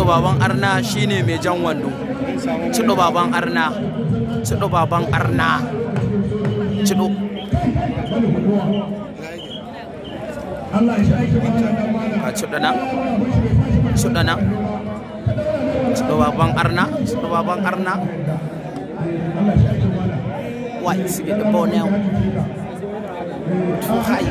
Cido baban arna shine mai jan wando. Cido baban arna. Cido baban arna. Cido. Ga cido nan. Cido nan. Cido baban arna. Cido baban arna. White in the ball now. Too high.